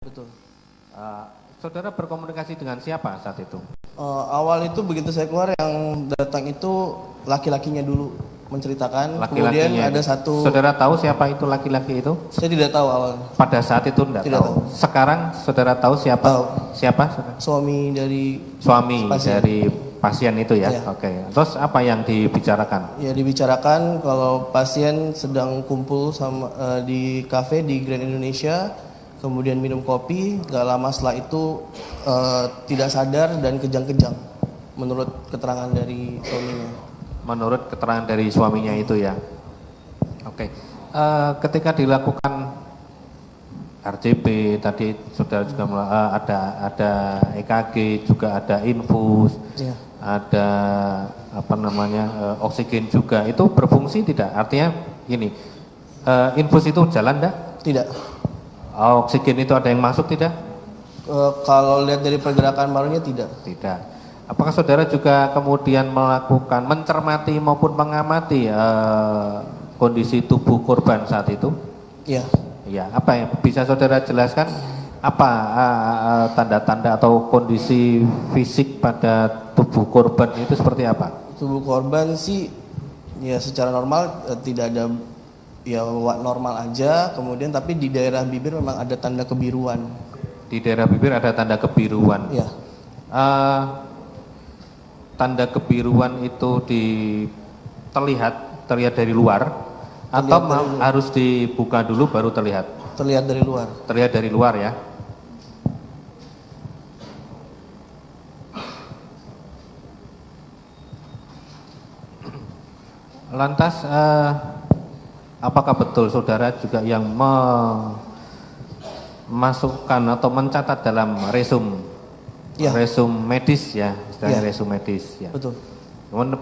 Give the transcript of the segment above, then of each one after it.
Betul. Uh, Saudara berkomunikasi dengan siapa saat itu? Awal itu begitu saya keluar yang datang itu laki-lakinya dulu menceritakan. Kemudian ada satu. Saudara tahu siapa itu laki-laki itu? Saya tidak tahu awalnya. Pada saat itu tidak tahu. Sekarang saudara tahu siapa? Tahu. Siapa? Saudara? Suami dari pasien itu ya. Ya. Oke. Terus apa yang dibicarakan? Ya dibicarakan kalau pasien sedang kumpul sama di kafe di Grand Indonesia. Kemudian minum kopi, gak lama setelah itu tidak sadar dan kejang-kejang, menurut keterangan dari suaminya. Menurut keterangan dari suaminya itu ya. Oke. Ketika dilakukan RCP tadi saudara juga ada EKG, juga ada infus, ya. Ada oksigen juga. Itu berfungsi tidak? Artinya gini, infus itu jalan enggak? Tidak. Oksigen itu ada yang masuk tidak? Kalau lihat dari pergerakan barunya tidak. Tidak. Apakah saudara juga kemudian melakukan mencermati maupun mengamati kondisi tubuh korban saat itu? Iya. Iya. Apa yang bisa saudara jelaskan? Apa tanda-tanda atau kondisi fisik pada tubuh korban itu seperti apa? Tubuh korban sih ya secara normal tidak ada. Ya normal aja, kemudian tapi di daerah bibir memang ada tanda kebiruan. Di daerah bibir ada tanda kebiruan. Ya. Tanda kebiruan itu terlihat dari luar atau harus dibuka dulu baru terlihat? Terlihat dari luar. Terlihat dari luar ya. Lantas apakah betul saudara juga yang memasukkan atau mencatat dalam resum medis ya, istilahnya resum medis ya. Betul.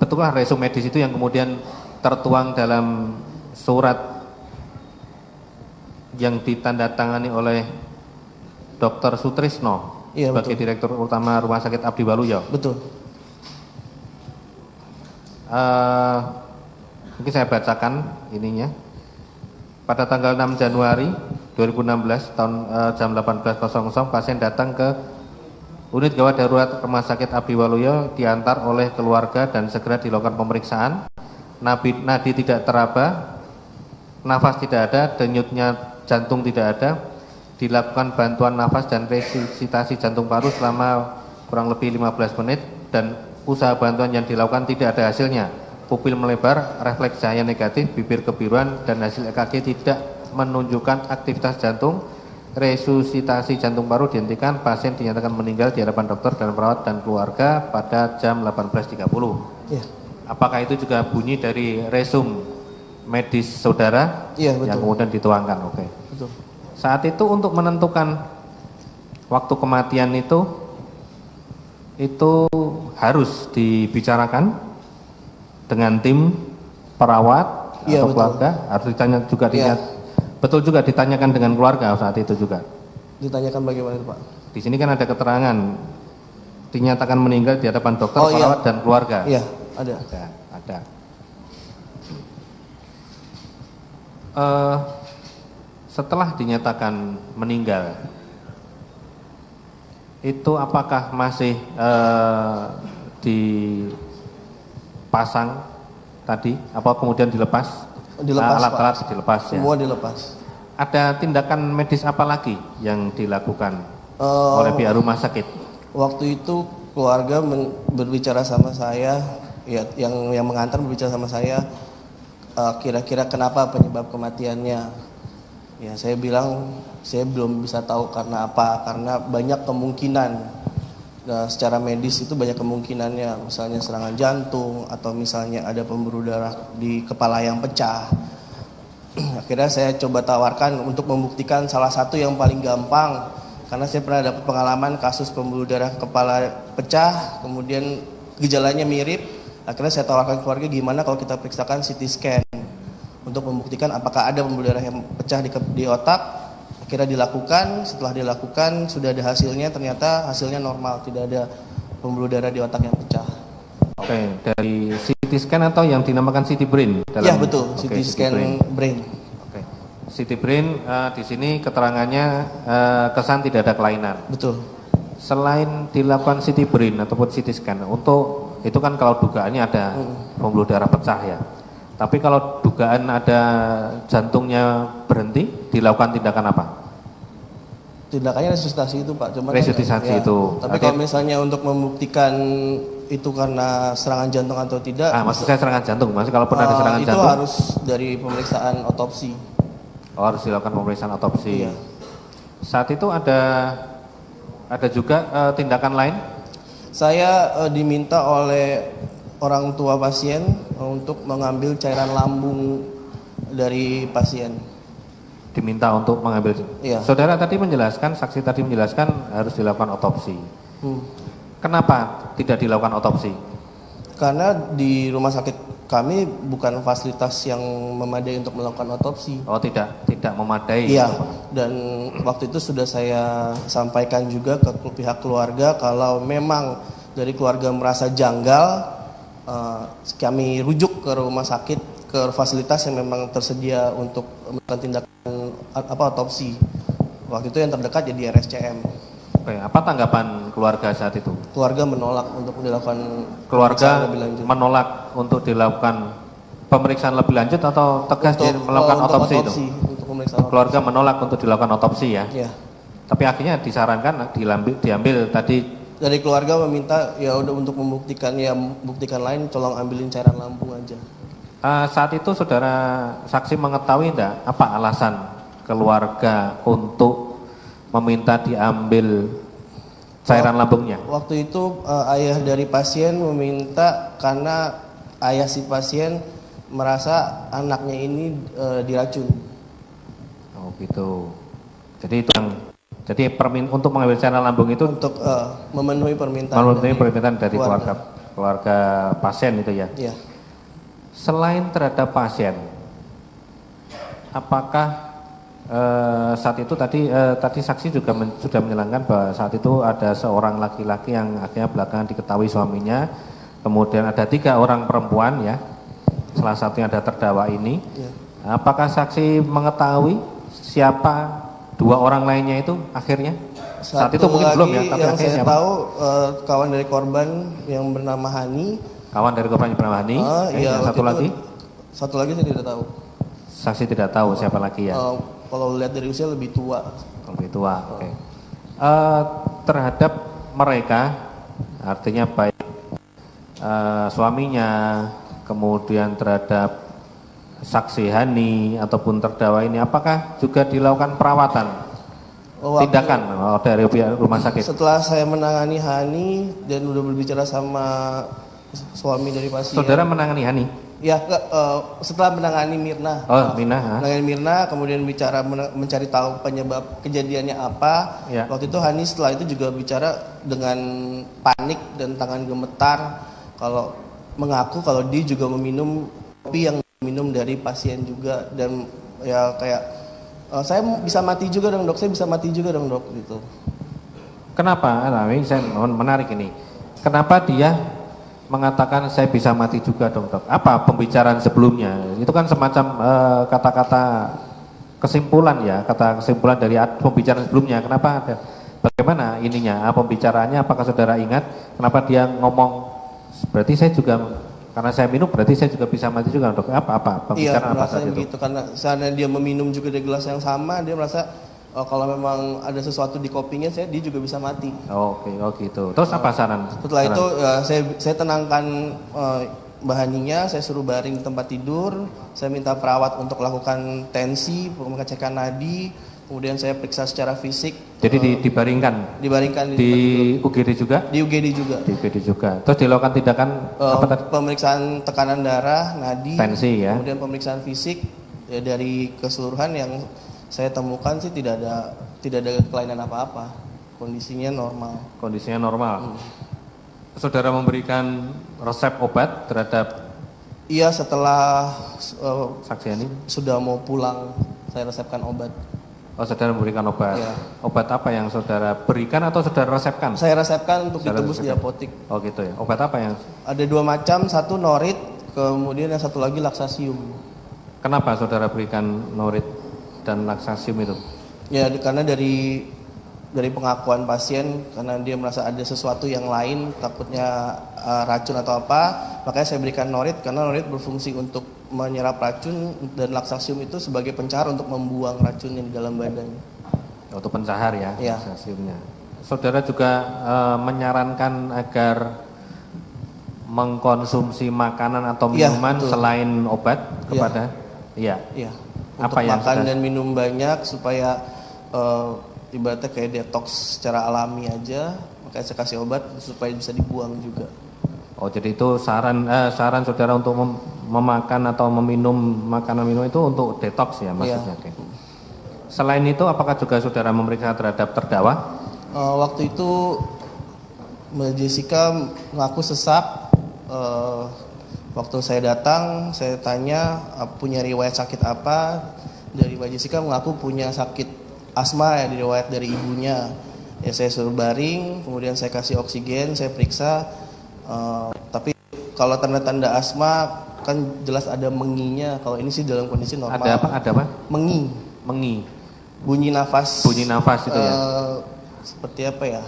Betullah resum medis itu yang kemudian tertuang dalam surat yang ditandatangani oleh Dr. Sutrisno sebagai Direktur Utama Rumah Sakit Abdi Waluyo. Betul. Mungkin saya bacakan ininya. Pada tanggal 6 Januari 2016 jam 18.00 pasien datang ke unit gawat darurat Rumah Sakit Abdi Waluyo diantar oleh keluarga dan segera dilakukan pemeriksaan. Nadi tidak teraba, nafas tidak ada, denyutnya jantung tidak ada. Dilakukan bantuan nafas dan resusitasi jantung paru selama kurang lebih 15 menit dan usaha bantuan yang dilakukan tidak ada hasilnya. Pupil melebar, refleks cahaya negatif, bibir kebiruan, dan hasil EKG tidak menunjukkan aktivitas jantung. Resusitasi jantung paru dihentikan, pasien dinyatakan meninggal di hadapan dokter dan perawat dan keluarga pada jam 18.30. Ya. Apakah itu juga bunyi dari resum medis saudara? Iya, betul. Yang kemudian dituangkan, oke. Betul. Saat itu untuk menentukan waktu kematian itu harus dibicarakan dengan tim perawat atau keluarga, harus ditanya juga betul juga ditanyakan dengan keluarga saat itu juga. Ditanyakan bagaimana Pak? Di sini kan ada keterangan dinyatakan meninggal di hadapan dokter, perawat dan keluarga. Iya, ada. Ada. Setelah dinyatakan meninggal, itu apakah masih dipasang tadi, apa kemudian dilepas? Alat-alat dilepas ya. Semua dilepas. Ada tindakan medis apa lagi yang dilakukan oleh pihak rumah sakit? Waktu itu keluarga berbicara sama saya, ya, yang mengantar berbicara sama saya, kira-kira kenapa penyebab kematiannya? Ya saya bilang saya belum bisa tahu karena apa, karena banyak kemungkinan. Nah, secara medis itu banyak kemungkinannya, misalnya serangan jantung atau misalnya ada pembuluh darah di kepala yang pecah. Akhirnya saya coba tawarkan untuk membuktikan salah satu yang paling gampang, karena saya pernah dapat pengalaman kasus pembuluh darah kepala pecah, kemudian gejalanya mirip. Akhirnya saya tawarkan keluarga gimana kalau kita periksakan CT scan untuk membuktikan apakah ada pembuluh darah yang pecah di otak. Akhirnya dilakukan, setelah dilakukan sudah ada hasilnya, ternyata hasilnya normal, tidak ada pembuluh darah di otak yang pecah. Oke, dari CT scan atau yang dinamakan CT brain? Iya betul, CT scan brain. Oke. CT brain di sini keterangannya kesan tidak ada kelainan. Betul. Selain dilakukan CT brain ataupun CT scan, untuk itu kan kalau dugaannya ada pembuluh darah pecah ya. Tapi kalau dugaan ada jantungnya berhenti, dilakukan tindakan apa? Tindakannya resusitasi itu Pak. Cuman resusitasi ya, itu. Tapi kalau misalnya untuk membuktikan itu karena serangan jantung atau tidak. Maksud saya serangan jantung, maksud kalaupun ada serangan itu jantung. Itu harus dari pemeriksaan otopsi. Oh, harus dilakukan pemeriksaan otopsi. Iya. Saat itu ada juga tindakan lain? Saya diminta oleh orang tua pasien untuk mengambil cairan lambung dari pasien. Diminta untuk mengambil. Iya. Saudara tadi menjelaskan, saksi tadi menjelaskan harus dilakukan otopsi. Kenapa tidak dilakukan otopsi? Karena di rumah sakit kami bukan fasilitas yang memadai untuk melakukan otopsi. Oh, tidak memadai. Iya. Dan waktu itu sudah saya sampaikan juga ke pihak keluarga kalau memang dari keluarga merasa janggal, kami rujuk ke rumah sakit, ke fasilitas yang memang tersedia untuk melakukan tindakan otopsi. Waktu itu yang terdekat jadi RSCM. Oke, apa tanggapan keluarga saat itu? Keluarga menolak untuk dilakukan Keluarga lebih lanjut. menolak untuk dilakukan pemeriksaan lebih lanjut atau tegas melakukan otopsi itu? Untuk pemeriksaan keluarga menolak untuk dilakukan otopsi ya? Iya. Tapi akhirnya disarankan diambil tadi. Dari keluarga meminta ya udah untuk membuktikan lain, tolong ambilin cairan lambung aja. Saat itu saudara saksi mengetahui enggak apa alasan keluarga untuk meminta diambil cairan lambungnya? Waktu itu ayah dari pasien meminta karena ayah si pasien merasa anaknya ini diracun. Oh gitu. Jadi itu untuk mengambil cairan lambung itu untuk memenuhi permintaan dari keluarga pasien itu ya. Iya. Selain terhadap pasien, apakah saat itu tadi saksi juga sudah menyelangkan bahwa saat itu ada seorang laki-laki yang akhirnya belakangan diketahui suaminya, kemudian ada 3 orang perempuan ya, salah satunya ada terdakwa ini. Ya. Apakah saksi mengetahui siapa 2 orang lainnya itu akhirnya? Saat itu mungkin belum ya, tapi yang akhirnya saya siapa? tahu kawan dari korban yang bernama Hani. Kawan dari korban yang bernama Hani. Iya, satu lagi? Satu lagi saya tidak tahu. Saksi tidak tahu siapa lagi ya? Kalau lihat dari usia lebih tua. Lebih tua, oke. Terhadap mereka, artinya baik suaminya, kemudian terhadap saksi Hani ataupun terdakwa ini, apakah juga dilakukan perawatan, tindakan dari pihak rumah sakit? Setelah saya menangani Hani dan udah berbicara sama suami dari pasien. Saudara menangani Hani? Ya, setelah menangani Mirna. Oh, Mirna. Menangani Mirna, kemudian bicara mencari tahu penyebab kejadiannya apa. Ya. Waktu itu Hani setelah itu juga bicara dengan panik dan tangan gemetar kalau mengaku kalau dia juga meminum kopi yang minum dari pasien juga, dan ya kayak saya bisa mati juga dong dok, saya bisa mati juga dong dok gitu. Kenapa? Ini saya menarik ini. Kenapa dia mengatakan saya bisa mati juga dong dok? Apa pembicaraan sebelumnya? Itu kan semacam kata-kata kesimpulan ya, kata kesimpulan dari pembicaraan sebelumnya. Kenapa ada? Bagaimana ininya? Pembicaraannya? Apakah saudara ingat? Kenapa dia ngomong? Berarti saya juga, karena saya minum, berarti saya juga bisa mati juga dok? Apa? Pembicaraan apa saat itu? Gitu, karena saat dia meminum juga dari gelas yang sama, dia merasa kalau memang ada sesuatu di kopinya, dia juga bisa mati. Oke, gitu. Terus apa saran? Setelah itu saya tenangkan Mbak Haninya, saya suruh baring di tempat tidur, saya minta perawat untuk lakukan tensi, pengecekan nadi, kemudian saya periksa secara fisik. Jadi dibaringkan? Dibaringkan di UGD juga? Di UGD juga. Di UGD juga. Terus dilakukan tindakan apa tadi? Pemeriksaan tekanan darah, nadi, tensi ya. Kemudian pemeriksaan fisik ya, dari keseluruhan yang saya temukan sih tidak ada kelainan apa-apa. Kondisinya normal. Kondisinya normal. Saudara memberikan resep obat terhadap? Iya, setelah saksi ini sudah mau pulang, saya resepkan obat. Oh, saudara memberikan obat. Iya. Obat apa yang saudara berikan atau saudara resepkan? Saya resepkan untuk ditebus di apotik. Oh gitu ya. Obat apa yang? Ada 2 macam, satu norit, kemudian yang satu lagi laksasium. Kenapa saudara berikan norit? dan laksasium itu? Ya, karena dari pengakuan pasien, karena dia merasa ada sesuatu yang lain, takutnya racun atau apa, makanya saya berikan norit, karena norit berfungsi untuk menyerap racun dan laksasium itu sebagai pencahar untuk membuang racun yang di dalam badan. Untuk pencahar ya, Ya. laksasiumnya. Saudara juga menyarankan agar mengkonsumsi makanan atau minuman selain obat kepada? Iya. Iya. Apa Untuk yang makan sudah... dan minum banyak supaya ibaratnya kayak detox secara alami aja, makanya saya kasih obat supaya bisa dibuang juga. Oh, jadi itu saran saudara untuk memakan atau meminum makanan minum itu untuk detox ya maksudnya? Iya. Okay. Selain itu apakah juga saudara memeriksa terhadap terdakwa? Waktu itu Mbak Jessica mengaku sesak. Waktu saya datang, saya tanya punya riwayat sakit apa. Dari Mbak Jessica mengaku punya sakit asma ya, riwayat dari ibunya. Ya saya suruh baring, kemudian saya kasih oksigen, saya periksa. Tapi kalau tanda-tanda asma kan jelas ada menginya. Kalau ini sih dalam kondisi normal. Ada apa? Ada apa? Mengi. Mengi. Bunyi nafas. Bunyi nafas itu ya. Seperti apa ya?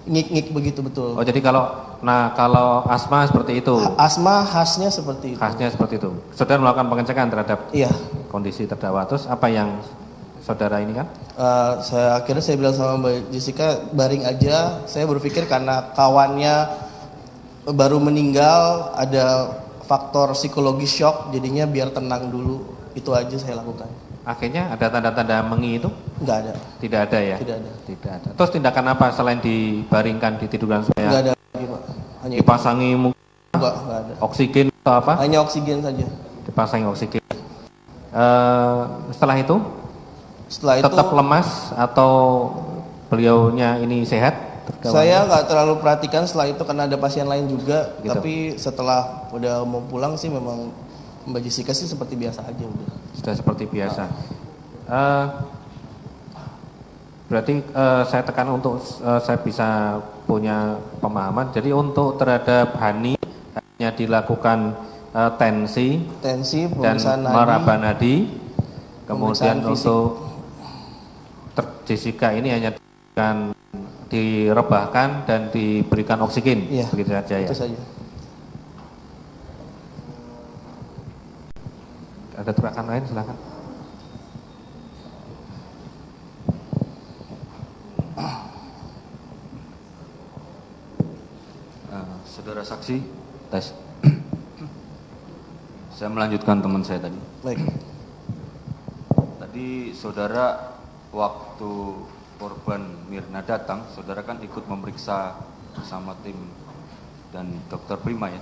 Ngik-ngik begitu betul. Oh, jadi kalau asma seperti itu. Asma khasnya seperti itu. Khasnya seperti itu. Saudara melakukan pengecekan terhadap kondisi terdakwa. Terus apa yang saudara ini kan? Akhirnya saya bilang sama Mbak Jessica baring aja. Saya berpikir karena kawannya baru meninggal, ada faktor psikologi shock, jadinya biar tenang dulu. Itu aja saya lakukan. Akhirnya ada tanda-tanda mengi itu? Enggak ada. Tidak ada ya? Tidak ada. Tidak ada. Terus tindakan apa selain dibaringkan di tiduran supaya? Enggak ada lagi, Pak. Hanya dipasangi mungkin enggak ada. Oksigen atau apa? Hanya oksigen saja. Dipasangi oksigen. Setelah itu tetap lemas atau beliaunya ini sehat? Saya nggak terlalu perhatikan setelah itu karena ada pasien lain juga. Gitu. Tapi setelah udah mau pulang sih memang Mbak Jessica sih seperti biasa aja udah. Sudah seperti biasa. Berarti saya tekan untuk saya bisa punya pemahaman. Jadi untuk terhadap Hani hanya dilakukan tensi dan meraba nadi. Kemudian untuk Jessica ini hanya direbahkan dan diberikan oksigen, begitu saja ya. Itu saja. Ada rekan lain silakan. Saudara saksi, tes. Saya melanjutkan teman saya tadi. Baik. Tadi saudara waktu korban Mirna datang, saudara kan ikut memeriksa bersama tim dan dokter Prima ya?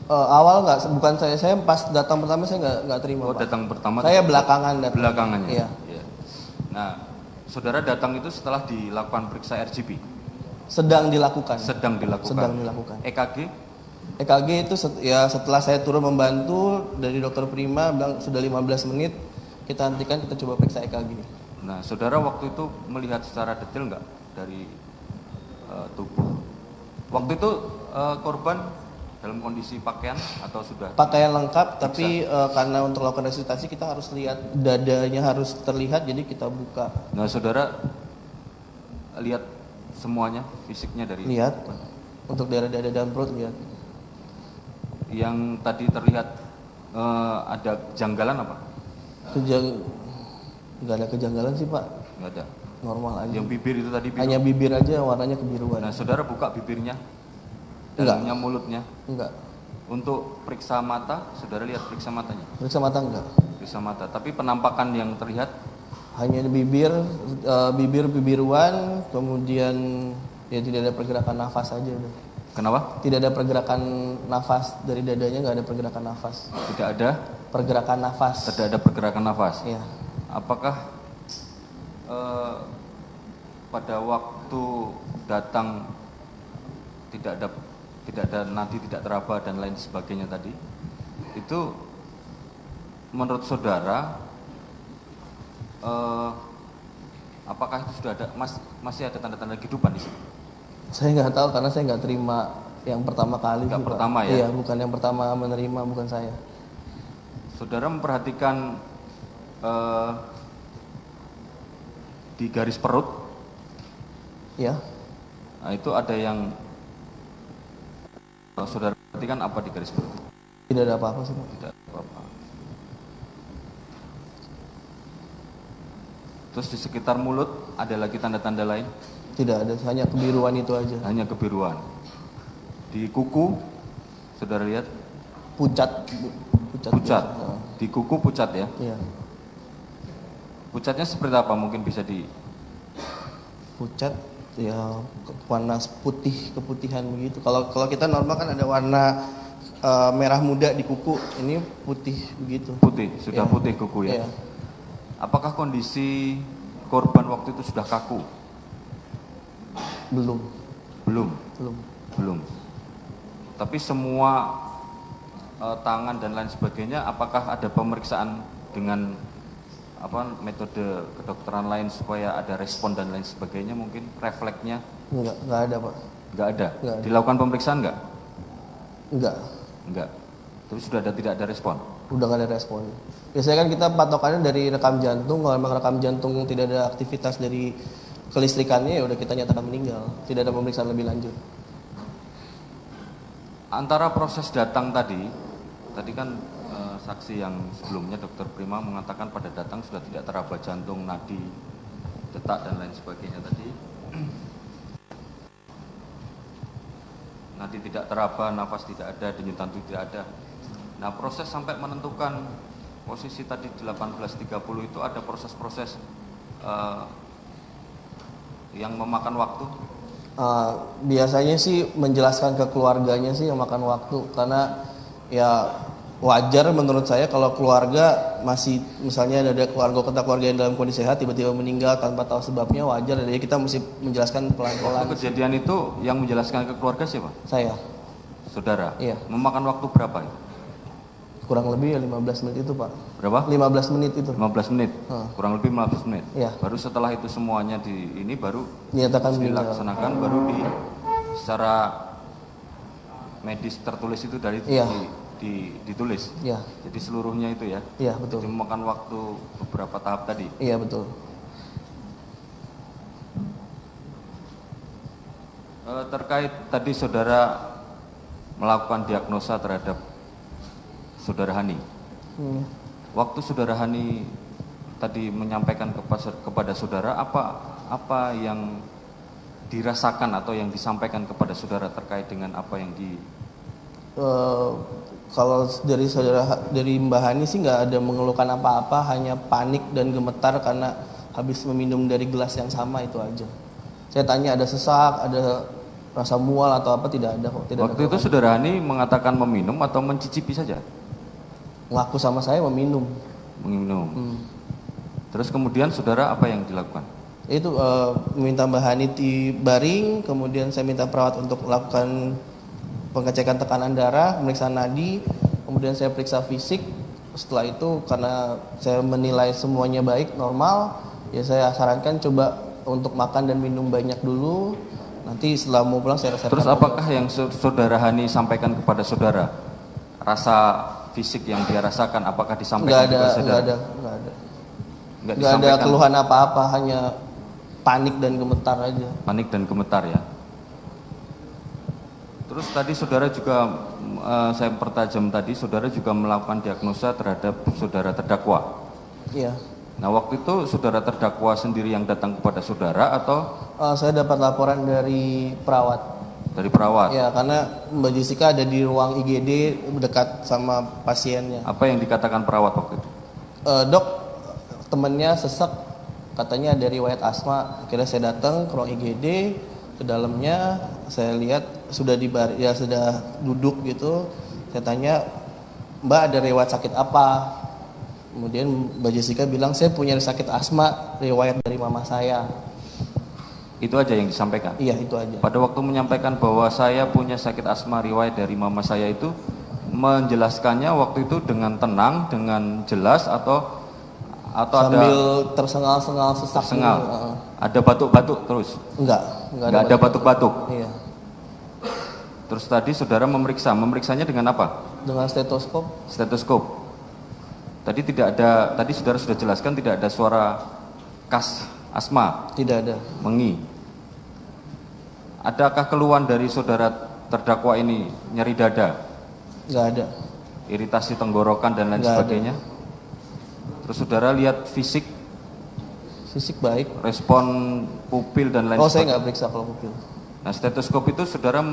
Awal nggak, bukan saya pas datang pertama saya nggak terima. Oh, Pak. datang pertama? Saya belakangan datang. Belakangannya? Iya. Ya. Nah, saudara datang itu setelah dilakukan periksa RGP? Sedang dilakukan. Sedang dilakukan. EKG itu setelah saya turun membantu dari dokter Prima bilang sudah 15 menit, kita hentikan, kita coba periksa EKG. Nah, saudara waktu itu melihat secara detail nggak dari tubuh? Waktu itu korban dalam kondisi pakaian atau sudah? Pakaian lengkap, tapi karena untuk melakukan resusitasi kita harus lihat dadanya harus terlihat, jadi kita buka. Nah, saudara lihat semuanya fisiknya dari? Lihat. Untuk daerah dada dan perut lihat. Yang tadi terlihat ada kejanggalan apa? Nggak ada kejanggalan sih Pak. Nggak ada. Normal aja. Yang bibir itu tadi biru? Hanya bibir aja warnanya kebiruan. Nah, saudara buka bibirnya? Dalamnya mulutnya? Enggak. Untuk periksa mata, saudara lihat periksa matanya? Periksa mata enggak. Periksa mata, tapi penampakan yang terlihat? Hanya bibir, bibiruan, kemudian ya tidak ada pergerakan nafas aja udah. Kenapa? Tidak ada pergerakan nafas dari dadanya, nggak ada pergerakan nafas. Tidak ada? Pergerakan nafas. Tidak ada pergerakan nafas? Iya. Apakah pada waktu datang tidak ada nadi tidak teraba dan lain sebagainya tadi, itu menurut saudara apakah itu sudah ada masih ada tanda-tanda kehidupan di sini? Saya nggak tahu karena saya nggak terima yang pertama kali. Yang pertama ya? Iya, bukan yang pertama menerima, bukan saya. Saudara memperhatikan di garis perut. Ya. Nah, itu ada yang saudara perhatikan apa di garis perut? Tidak ada apa-apa sih Pak. Tidak ada apa-apa. Terus di sekitar mulut ada lagi tanda-tanda lain? Tidak ada, hanya kebiruan itu aja. Hanya kebiruan. Di kuku, saudara lihat? Pucat. Pucat. Di kuku pucat ya? Iya. Pucatnya seperti apa? Mungkin bisa di... Pucat, ya warna putih, keputihan begitu. Kalau kita normal kan ada warna merah muda di kuku, ini putih begitu. Putih, sudah ya. Putih kuku ya? Iya. Apakah kondisi korban waktu itu sudah kaku? Belum. Tapi semua tangan dan lain sebagainya, apakah ada pemeriksaan dengan metode kedokteran lain supaya ada respon dan lain sebagainya, mungkin refleksnya? Enggak ada Pak. Enggak ada. Dilakukan pemeriksaan enggak? Enggak. Tapi sudah tidak ada respon? Udah nggak ada respon. Biasanya kan kita patokannya dari rekam jantung. Kalau memang rekam jantung tidak ada aktivitas dari kelistrikannya, ya udah kita nyatakan meninggal. Tidak ada pemeriksaan lebih lanjut. Antara proses datang tadi kan saksi yang sebelumnya Dokter Prima mengatakan pada datang sudah tidak teraba jantung, nadi, detak dan lain sebagainya tadi. Nadi tidak teraba, nafas tidak ada, denyut jantung tidak ada. Nah, proses sampai menentukan posisi tadi 18.30 itu ada proses-proses yang memakan waktu? Biasanya sih menjelaskan ke keluarganya sih yang makan waktu, karena ya wajar menurut saya kalau keluarga masih, misalnya ada keluarga yang dalam kondisi sehat tiba-tiba meninggal tanpa tahu sebabnya, wajar. Jadi kita mesti menjelaskan pelan-pelan. Kejadian itu yang menjelaskan ke keluarga siapa? Saya. Saudara? Iya. Memakan waktu berapa itu? Kurang lebih 15 menit itu Pak. Berapa? 15 menit itu. 15 menit? Kurang lebih 15 menit? Iya. Baru setelah itu semuanya baru dinyatakan dilaksanakan, baru secara medis tertulis itu dari ditulis? Iya. Jadi seluruhnya itu ya? Iya, betul. Jadi memakan waktu beberapa tahap tadi? Iya, betul. Terkait tadi saudara melakukan diagnosa terhadap saudara Hani. Waktu saudara Hani tadi menyampaikan kepada saudara, apa yang dirasakan atau yang disampaikan kepada saudara terkait dengan apa yang kalau dari Mbak Hani sih nggak ada mengeluhkan apa-apa, hanya panik dan gemetar karena habis meminum dari gelas yang sama, itu aja. Saya tanya ada sesak, ada rasa mual atau apa, tidak ada kok. Waktu itu saudara Hani mengatakan meminum atau mencicipi saja? Ngaku sama saya meminum. Terus kemudian saudara apa yang dilakukan? Itu meminta Mbak Hani dibaring, kemudian saya minta perawat untuk melakukan pengecekan tekanan darah, pemeriksaan nadi, kemudian saya periksa fisik. Setelah itu karena saya menilai semuanya baik, normal, ya saya sarankan coba untuk makan dan minum banyak dulu. Nanti setelah mau pulang saya resepkan. Terus apakah yang saudara Hani sampaikan kepada saudara? Rasa fisik yang dia rasakan apakah disampaikan kepada saudara? Nggak ada keluhan apa-apa, hanya panik dan gemetar aja. Panik dan gemetar ya. Terus tadi saudara juga, saya pertajam tadi, saudara juga melakukan diagnosa terhadap saudara terdakwa. Iya. Nah waktu itu saudara terdakwa sendiri yang datang kepada saudara atau? Saya dapat laporan dari perawat. Dari perawat? Ya, karena Mbak Jessica ada di ruang IGD dekat sama pasiennya. Apa yang dikatakan perawat waktu itu? Dok, temennya sesek, katanya ada riwayat asma. Akhirnya saya datang ke ruang IGD, ke dalamnya saya lihat sudah sudah duduk gitu. Saya tanya, Mbak ada riwayat sakit apa? Kemudian Mbak Jessica bilang, saya punya sakit asma, riwayat dari mama saya. Itu aja yang disampaikan? Iya, itu aja. Pada waktu menyampaikan bahwa saya punya sakit asma riwayat dari mama saya itu, menjelaskannya waktu itu dengan tenang, dengan jelas atau sambil tersengal-sengal sesak? Tersengal. Ada batuk-batuk terus? Enggak ada batuk-batuk? Iya. Terus tadi saudara memeriksanya dengan apa? Dengan stetoskop. Stetoskop. Tadi saudara sudah jelaskan tidak ada suara khas Asma? Tidak ada. Mengi? Adakah keluhan dari saudara terdakwa ini nyeri dada? Nggak ada. Iritasi tenggorokan dan lain Nggak sebagainya? ada. Terus saudara lihat fisik? Fisik baik. Respon pupil dan lain sebagainya? Saya nggak periksa kalau pupil. Nah, stetoskop itu saudara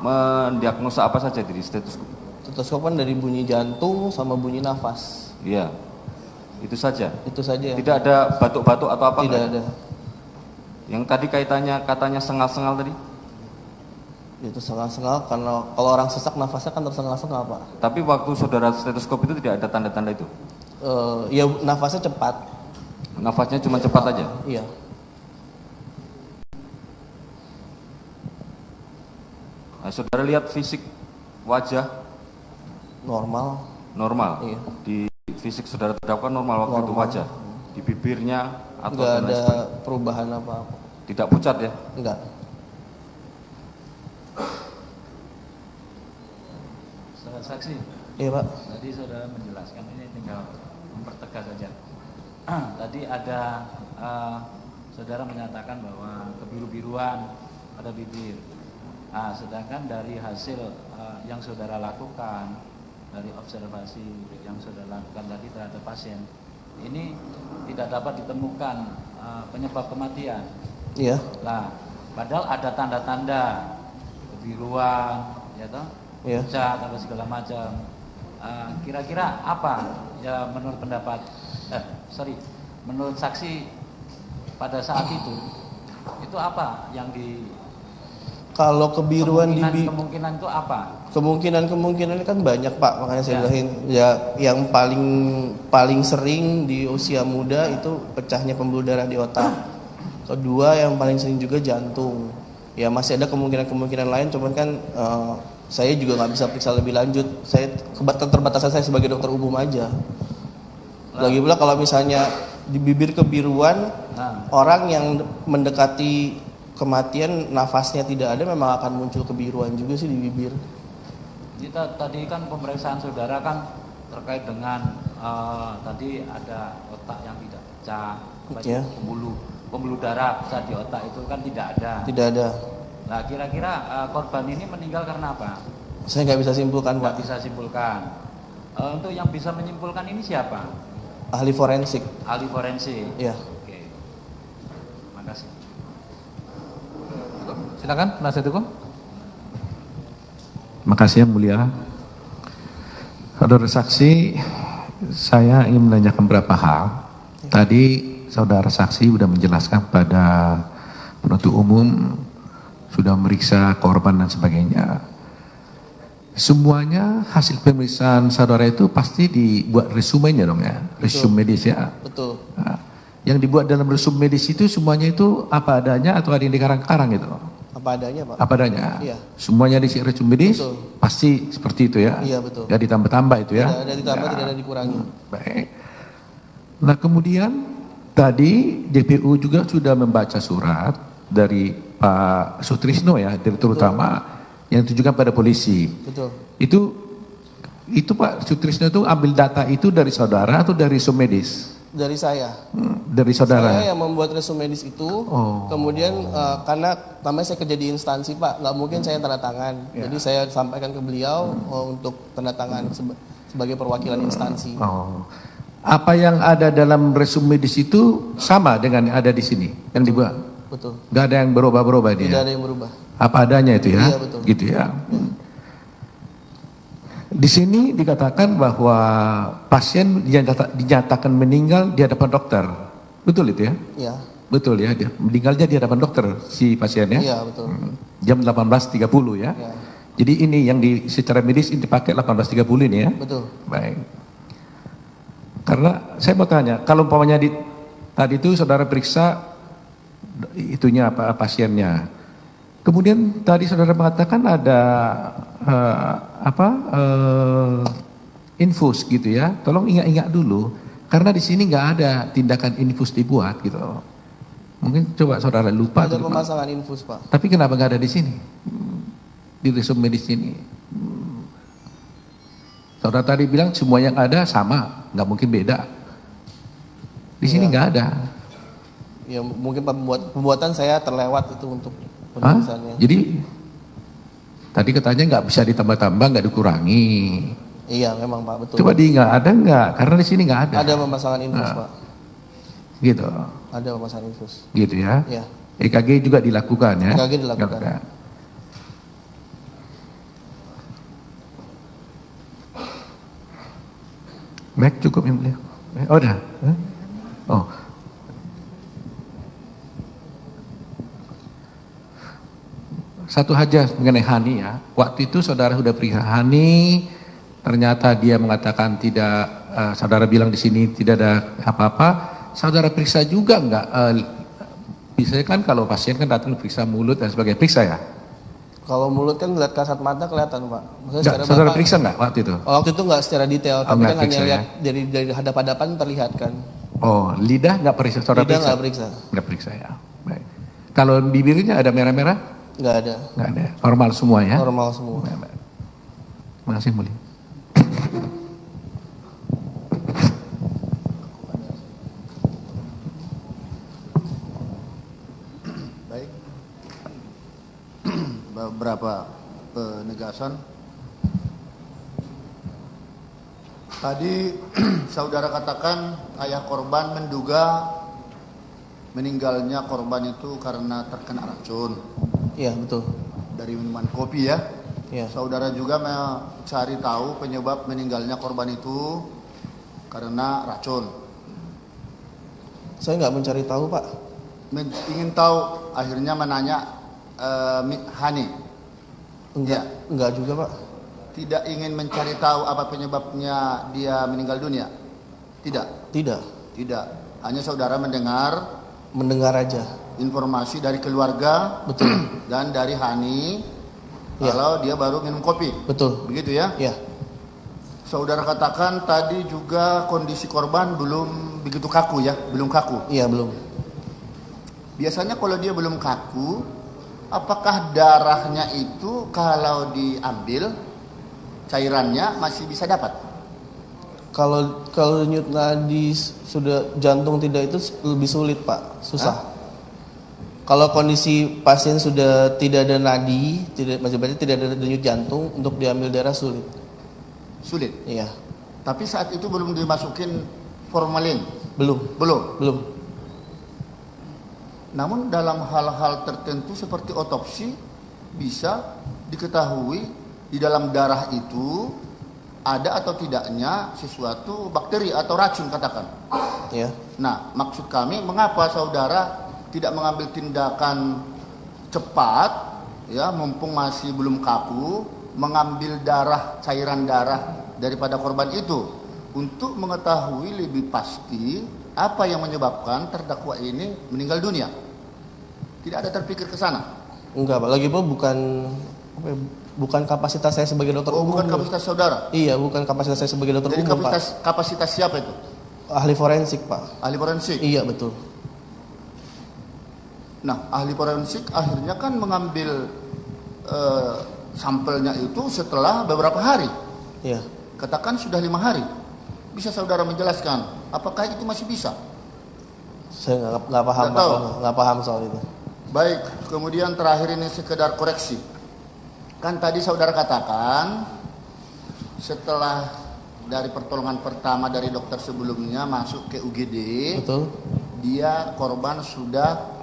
mendiagnosa apa saja dari stetoskop? Stetoskop kan dari bunyi jantung sama bunyi nafas. Iya. Itu saja? Itu saja. Tidak ada batuk-batuk atau apa? Tidak ada. Yang tadi katanya sengal-sengal tadi? Itu sengal-sengal karena kalau orang sesak nafasnya kan tersengal-sengal, Pak. Tapi waktu saudara stetoskop itu tidak ada tanda-tanda itu? Ya nafasnya cepat. Nafasnya cuma cepat aja? Iya. Nah, saudara lihat fisik wajah? Normal. Normal? Iya. Di fisik saudara terdakwa normal waktu itu wajah? Di bibirnya? Atau nggak ada perubahan apa-apa. Tidak pucat ya? Enggak. Saudara saksi. Iya, Pak. Tadi saudara menjelaskan, ini tinggal mempertegas saja. Tadi ada saudara menyatakan bahwa kebiru-biruan pada bibir. Nah, sedangkan dari hasil yang saudara lakukan, dari observasi yang saudara lakukan tadi terhadap pasien, ini tidak dapat ditemukan penyebab kematian. Iya. Nah, padahal ada tanda-tanda kebiruan, ya toh, pucat atau segala macam. Kira-kira apa ya menurut pendapat, menurut saksi pada saat itu apa yang di? Kalau kebiruan kemungkinan itu apa? Kemungkinan kan banyak, Pak, makanya saya bilang ya yang paling sering di usia muda itu pecahnya pembuluh darah di otak. Kedua yang paling sering juga jantung. Ya masih ada kemungkinan lain, cuman kan saya juga nggak bisa periksa lebih lanjut. Saya keterbatasan saya sebagai dokter umum aja. Lagi pula kalau misalnya di bibir kebiruan, orang yang mendekati kematian nafasnya tidak ada, memang akan muncul kebiruan juga sih di bibir. Kita tadi kan pemeriksaan saudara kan terkait dengan tadi ada otak yang tidak pecah, pembuluh darah pecah di otak itu kan tidak ada. Tidak ada. Nah, kira-kira korban ini meninggal karena apa? Saya nggak bisa simpulkan, Pak. Nggak bisa simpulkan. Untuk yang bisa menyimpulkan ini siapa? Ahli forensik. Ahli forensik. Iya. Oke. Makasih. Silakan, penasihat hukum. Makasih yang mulia. Saudara saksi, saya ingin menanyakan beberapa hal. Tadi saudara saksi sudah menjelaskan pada penuntut umum, sudah memeriksa korban dan sebagainya. Semuanya hasil pemeriksaan saudara itu pasti dibuat resumenya dong ya, resume medis ya. Betul. Nah, yang dibuat dalam resume medis itu semuanya itu apa adanya atau ada yang dikarang-karang gitu? Apa adanya, Pak. Apa adanya? Iya. Semuanya di resume medis, betul. Pasti seperti itu ya? Iya, betul. Ya ditambah-tambah itu ya? Tidak ada ditambah, tidak ada dikurangi. Baik. Nah kemudian tadi JPU juga sudah membaca surat dari Pak Sutrisno ya, Direktur Utama, yang ditujukan pada polisi. Betul. Itu Pak Sutrisno itu ambil data itu dari saudara atau dari resume medis? Dari saya. Dari saudara. Saya yang membuat resume medis itu. Kemudian karena namanya saya kerja di instansi, Pak, nggak mungkin saya tanda tangan. Jadi saya sampaikan ke beliau untuk tanda tangan sebagai perwakilan instansi. Apa yang ada dalam resume medis itu sama dengan yang ada di sini yang dibuat? Betul. Nggak ada yang berubah-berubah dia? Tidak ada yang berubah. Apa adanya itu ya? Iya, betul. Gitu ya. Di sini dikatakan bahwa pasien dinyatakan meninggal di hadapan dokter. Betul itu ya? Iya. Betul ya, dia meninggalnya di hadapan dokter si pasiennya. Iya, betul. Jam 18.30 ya. Iya. Jadi ini yang secara medis ini dipakai 18.30 ini ya. Betul. Baik. Karena saya mau tanya, kalau umpamanya tadi itu saudara periksa itunya apa pasiennya. Kemudian tadi saudara mengatakan ada infus gitu ya. Tolong ingat-ingat dulu karena di sini nggak ada tindakan infus dibuat gitu. Mungkin coba saudara lupa. Ada pemasangan infus, Pak. Tapi kenapa nggak ada di sini? Di resume medis ini. Saudara tadi bilang semua yang ada sama, nggak mungkin beda. Di sini nggak ada. Ya mungkin pembuatan saya terlewat itu untuk penulisannya. Jadi tadi katanya nggak bisa ditambah-tambah, nggak dikurangi. Iya memang Pak, betul. Coba ada nggak? Karena di sini nggak ada. Ada pemasangan infus Pak. Gitu. Ada pemasangan infus. Gitu ya. Iya. EKG juga dilakukan ya. EKG dilakukan. Baik, cukup yang mulia. Oh udah. Oh. Satu aja mengenai Hani ya. Waktu itu saudara sudah periksa Hani, ternyata dia mengatakan tidak, saudara bilang di sini tidak ada apa-apa. Saudara periksa juga enggak? Biasanya kan kalau pasien kan datang periksa mulut dan sebagainya, periksa ya? Kalau mulut kan lihat kasat mata kelihatan Pak. Enggak, saudara periksa enggak waktu itu? Waktu itu enggak secara detail, tapi kan hanya lihat ya? dari hadap-hadapan terlihat kan. Oh, lidah enggak periksa, saudara lidah periksa? Enggak periksa. Enggak periksa ya. Baik. Kalau bibirnya ada merah-merah? Enggak ada. Enggak ada. Normal semua ya? Normal semua. Terima kasih mulia. Baik. Beberapa penegasan. Tadi saudara katakan ayah korban menduga meninggalnya korban itu karena terkena racun. Iya betul. Dari minuman kopi ya. Iya. Saudara juga mencari tahu penyebab meninggalnya korban itu karena racun. Saya nggak mencari tahu Pak. Ingin tahu, akhirnya menanya Hani. Enggak juga Pak. Tidak ingin mencari tahu apa penyebabnya dia meninggal dunia. Tidak. Tidak. Hanya saudara mendengar aja informasi dari keluarga, betul, dan dari Hani kalau dia baru minum kopi, betul, begitu ya? Iya. Saudara katakan tadi juga kondisi korban belum begitu kaku ya, belum kaku. Iya belum. Biasanya kalau dia belum kaku, apakah darahnya itu kalau diambil cairannya masih bisa dapat? Kalau denyut nadi sudah jantung tidak itu lebih sulit Pak, susah. Kalau kondisi pasien sudah tidak ada nadi, berarti tidak ada denyut jantung, untuk diambil darah sulit. Sulit? Iya. Tapi saat itu belum dimasukin formalin? Belum. Namun dalam hal-hal tertentu seperti otopsi bisa diketahui di dalam darah itu ada atau tidaknya sesuatu bakteri atau racun katakan. Ya. Nah, maksud kami mengapa saudara tidak mengambil tindakan cepat ya, mumpung masih belum kaku, mengambil cairan darah daripada korban itu untuk mengetahui lebih pasti apa yang menyebabkan terdakwa ini meninggal dunia. Tidak ada terpikir ke sana? Enggak Pak, lagi Pak bukan kapasitas saya sebagai dokter umum. Bukan kapasitas saudara? Iya, bukan kapasitas saya sebagai dokter umum Pak. Jadi kapasitas siapa itu? Ahli forensik Pak. Ahli forensik? Iya betul. Nah, ahli forensik akhirnya kan mengambil sampelnya itu setelah beberapa hari. Iya. Katakan sudah 5 hari. Bisa saudara menjelaskan apakah itu masih bisa? Saya nggak paham Pak, nggak paham soal itu. Baik, kemudian terakhir ini sekedar koreksi. Kan tadi saudara katakan setelah dari pertolongan pertama dari dokter sebelumnya masuk ke UGD, betul, dia korban sudah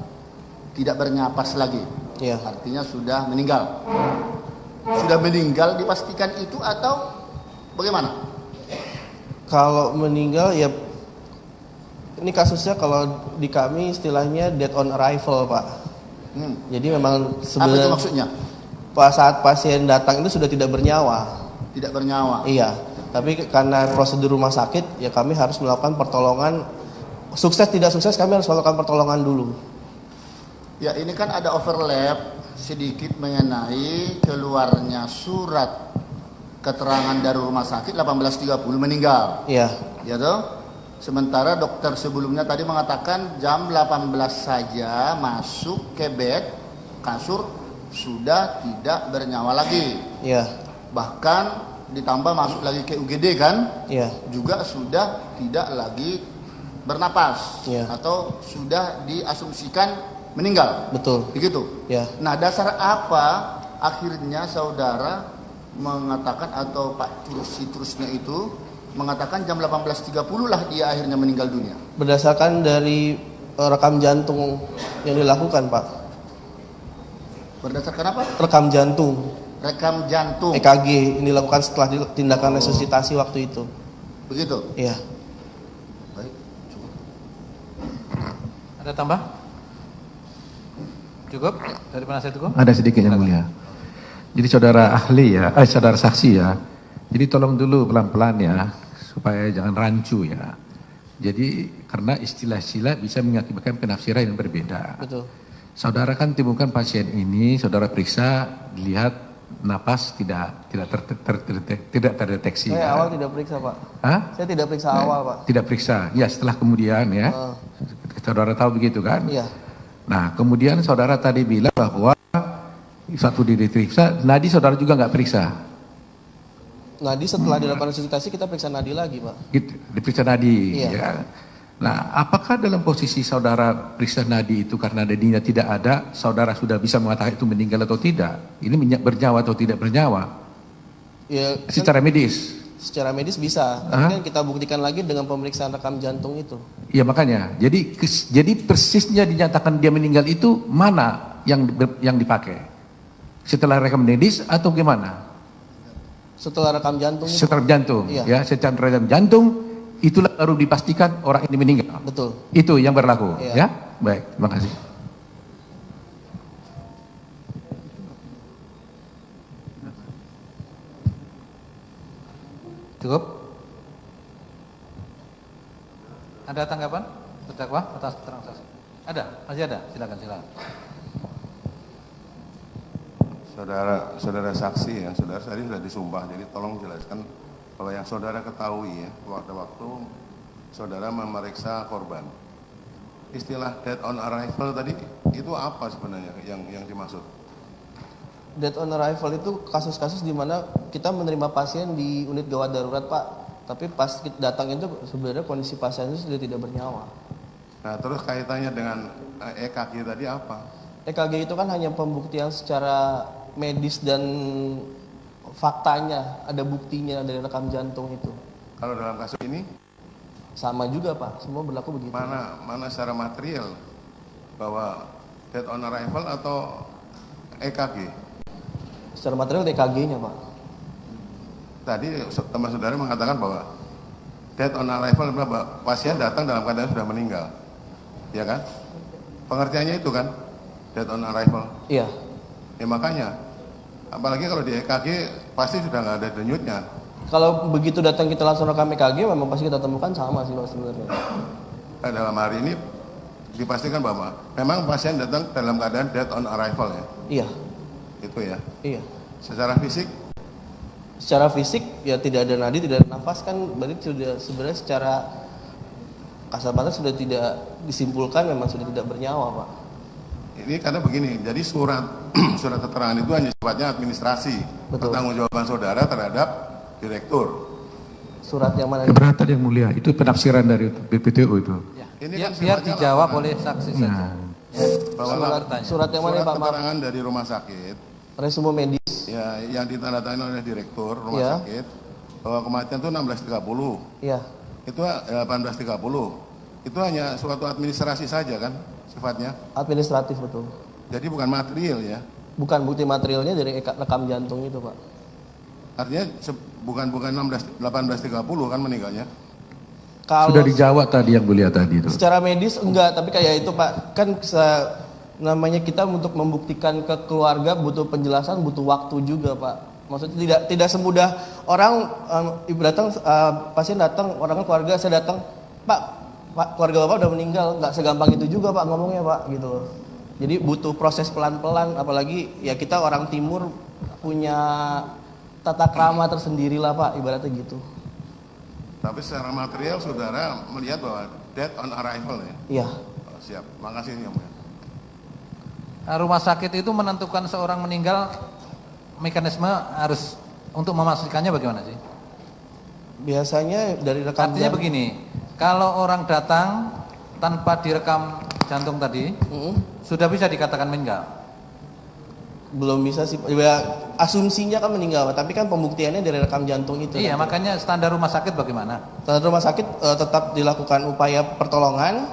tidak bernapas lagi. Iya. Artinya sudah meninggal. Sudah meninggal dipastikan itu atau bagaimana? Kalau meninggal ya, ini kasusnya kalau di kami istilahnya dead on arrival Pak. Jadi memang sebenarnya. Apa itu maksudnya? Saat pasien datang itu sudah tidak bernyawa. Tidak bernyawa. Iya. Tapi karena prosedur rumah sakit, ya kami harus melakukan pertolongan. Sukses tidak sukses kami harus melakukan pertolongan dulu. Ya, ini kan ada overlap sedikit mengenai keluarnya surat keterangan dari rumah sakit 18.30 meninggal. Iya. Ya toh? Sementara dokter sebelumnya tadi mengatakan jam 18 saja masuk ke bed, kasur, sudah tidak bernyawa lagi. Iya. Bahkan ditambah masuk lagi ke UGD kan? Iya. Juga sudah tidak lagi bernapas atau sudah diasumsikan meninggal. Betul. Begitu. Ya. Nah, dasar apa akhirnya saudara mengatakan atau Pak terusnya itu mengatakan jam 18.30 lah dia akhirnya meninggal dunia? Berdasarkan dari rekam jantung yang dilakukan, Pak. Berdasarkan apa? Rekam jantung. Rekam jantung. EKG ini dilakukan setelah tindakan resusitasi waktu itu. Begitu? Iya. Baik, cukup. Ada tambah? Cukup dari penasihat hukum? Ada sedikit yang mulia. Jadi saudara ahli ya, saudara saksi ya. Jadi tolong dulu pelan-pelan ya, supaya jangan rancu ya. Jadi karena istilah-istilah bisa mengakibatkan penafsiran yang berbeda. Betul. Saudara kan temukan pasien ini, saudara periksa, dilihat napas tidak terdeteksi. Saya ya. awal tidak periksa, Pak. Hah? Saya tidak periksa awal, Pak. Tidak periksa. Ya, setelah kemudian ya. Saudara tahu begitu kan? Iya. Nah, kemudian saudara tadi bilang bahwa satu diperiksa, nadi saudara juga nggak periksa. Nadi setelah dilakukan resusitasi kita periksa nadi lagi, Pak. Gitu, diperiksa nadi. Iya. Ya. Nah, apakah dalam posisi saudara periksa nadi itu karena nadinya tidak ada, saudara sudah bisa mengatakan itu meninggal atau tidak? Ini bernyawa atau tidak bernyawa? Ya, Secara medis. Secara medis bisa, tapi kan kita buktikan lagi dengan pemeriksaan rekam jantung itu. Iya makanya, jadi persisnya dinyatakan dia meninggal itu mana yang dipakai? Setelah rekam medis atau gimana? Setelah rekam jantung itu. Setelah jantung, Iya. ya secara rekam jantung itulah baru dipastikan orang ini meninggal. Betul. Itu yang berlaku, Iya. ya? Baik, terima kasih. Cukup? Ada tanggapan terdakwa atas keterangan saksi? Ada, masih ada. Silakan. Saudara saksi ya, saudara tadi sudah disumpah, jadi tolong jelaskan bahwa yang saudara ketahui ya, waktu saudara memeriksa korban. Istilah dead on arrival tadi itu apa sebenarnya yang dimaksud? Dead on arrival itu kasus-kasus di mana kita menerima pasien di unit gawat darurat, Pak. Tapi pas kita datang itu sebenarnya kondisi pasien itu sudah tidak bernyawa. Nah, terus kaitannya dengan EKG tadi apa? EKG itu kan hanya pembuktian secara medis dan faktanya, ada buktinya dari rekam jantung itu. Kalau dalam kasus ini Sama juga, Pak. Semua berlaku begitu. mana secara material bahwa dead on arrival atau EKG? Secara material EKG-nya, Pak. Tadi teman saudara mengatakan bahwa dead on arrival bahwa pasien datang dalam keadaan sudah meninggal, ya kan? Pengertiannya itu kan dead on arrival. Iya. Ya makanya, apalagi kalau di EKG pasti sudah nggak ada denyutnya. Kalau begitu datang kita langsung rekam EKG, memang pasti kita temukan sama sih, Pak, sebenarnya. Nah, dalam hari ini dipastikan bahwa memang pasien datang dalam keadaan dead on arrival ya. Iya. Itu ya. Iya. Secara fisik Secara fisik ya tidak ada nadi, tidak ada nafas, kan berarti sudah sebenarnya secara kasar-kasar sudah tidak disimpulkan memang sudah tidak bernyawa, Pak. ini karena begini, jadi surat keterangan itu hanya sifatnya administrasi. Betul. Pertanggungjawaban saudara terhadap direktur. Surat yang mana? Keberatan yang mulia, itu penafsiran dari BPTU itu. Ya. Ini Biar kan sifatnya dijawab laporan. oleh saksi saja. Nah, Bahwa Surat yang mana, surat Pak? Maaf. keterangan dari rumah sakit Resume medis. ya yang ditandatangani oleh direktur rumah Iya. sakit bahwa kematian itu 16.30. Iya. Itu 18.30. Itu hanya suatu administrasi saja kan sifatnya. Administratif, betul. Jadi bukan material ya. Bukan bukti materialnya dari rekam jantung itu, Pak. Artinya bukan 18.30 kan meninggalnya. Kalau sudah dijawab tadi yang mulia tadi itu. secara medis enggak, tapi kayak itu, Pak. Kan namanya kita untuk membuktikan ke keluarga butuh penjelasan, butuh waktu juga, Pak. Maksudnya tidak semudah orang datang, pasien datang, orang keluarga saya datang, Pak, keluarga Bapak udah meninggal, nggak segampang itu juga, Pak, ngomongnya, Pak, gitu loh. Jadi butuh proses pelan-pelan, apalagi ya kita orang timur punya tata krama tersendiri lah, Pak, ibaratnya gitu. Tapi secara material saudara melihat bahwa dead on arrival ya. Iya. Oh, siap. Makasih yang mulia. Rumah sakit itu menentukan seorang meninggal, mekanisme harus untuk memastikannya bagaimana sih? Biasanya dari rekam Artinya jantung. begini, Kalau orang datang tanpa direkam jantung tadi, sudah bisa dikatakan meninggal? Belum bisa sih, ya, asumsinya kan meninggal, tapi kan pembuktiannya dari rekam jantung itu. Iya, nanti. makanya standar rumah sakit bagaimana? Standar rumah sakit tetap dilakukan upaya pertolongan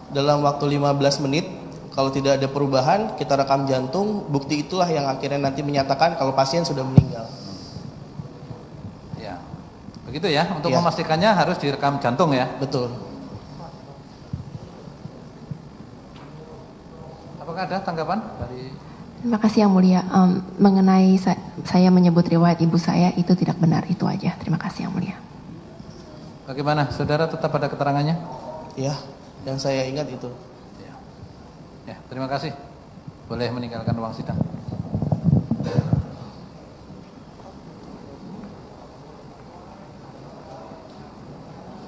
dalam waktu 15 menit. Kalau tidak ada perubahan, kita rekam jantung, bukti itulah yang akhirnya nanti menyatakan kalau pasien sudah meninggal. Ya, begitu ya, untuk memastikannya harus direkam jantung ya? Betul. Apakah ada tanggapan dari... Terima kasih Yang Mulia. Mengenai saya menyebut riwayat ibu saya itu tidak benar, itu aja. Terima kasih Yang Mulia. Bagaimana, saudara tetap ada keterangannya? Iya, yang saya ingat itu. Ya, terima kasih. Boleh meninggalkan ruang sidang.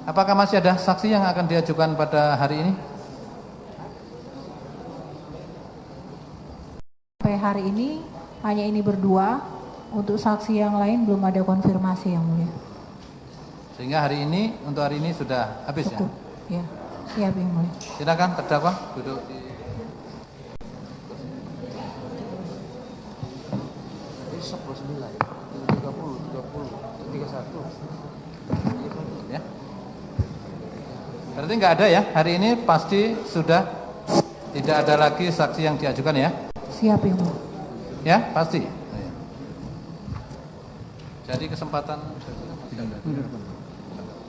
Apakah masih ada saksi yang akan diajukan pada hari ini? Sampai hari ini hanya ini berdua, untuk saksi yang lain belum ada konfirmasi Yang Mulia. Sehingga hari ini, untuk hari ini sudah habis. Cukup. Ya, siap Yang Mulia. Silakan terdakwa duduk di... Ya. Berarti nggak ada ya, hari ini pasti sudah tidak ada lagi saksi yang diajukan ya? Siap Yang Mulia. Ya, pasti. Jadi kesempatan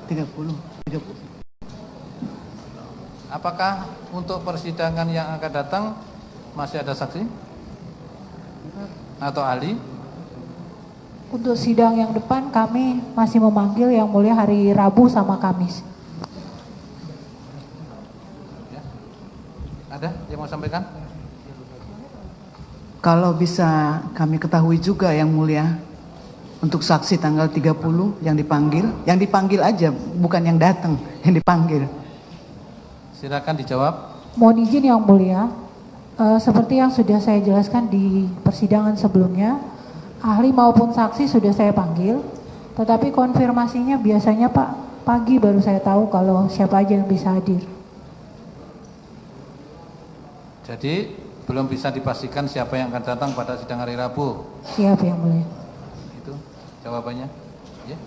30. Apakah untuk persidangan yang akan datang masih ada saksi atau ahli? Untuk sidang yang depan kami masih memanggil Yang Mulia hari Rabu sama Kamis. Ya. Ada yang mau sampaikan? Kalau bisa kami ketahui juga Yang Mulia, untuk saksi tanggal 30 yang dipanggil aja, bukan yang datang, yang dipanggil. Silakan dijawab. Mohon izin Yang Mulia, seperti yang sudah saya jelaskan di persidangan sebelumnya, ahli maupun saksi sudah saya panggil, tetapi konfirmasinya biasanya Pak pagi baru saya tahu kalau siapa aja yang bisa hadir. Jadi belum bisa dipastikan siapa yang akan datang pada sidang hari Rabu. Siap Yang Mulia. Itu jawabannya. Ya.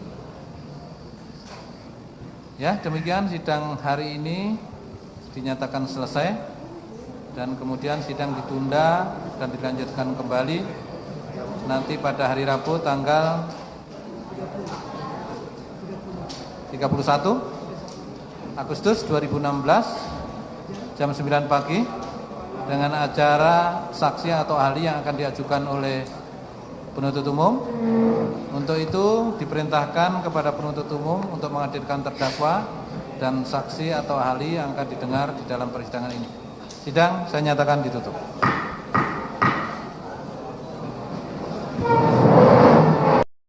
Ya, demikian sidang hari ini dinyatakan selesai dan kemudian sidang ditunda dan dilanjutkan kembali nanti pada hari Rabu tanggal 31 Agustus 2016 jam 9 pagi dengan acara saksi atau ahli yang akan diajukan oleh penuntut umum. Untuk itu diperintahkan kepada penuntut umum untuk menghadirkan terdakwa dan saksi atau ahli yang akan didengar di dalam persidangan ini. Sidang saya nyatakan ditutup.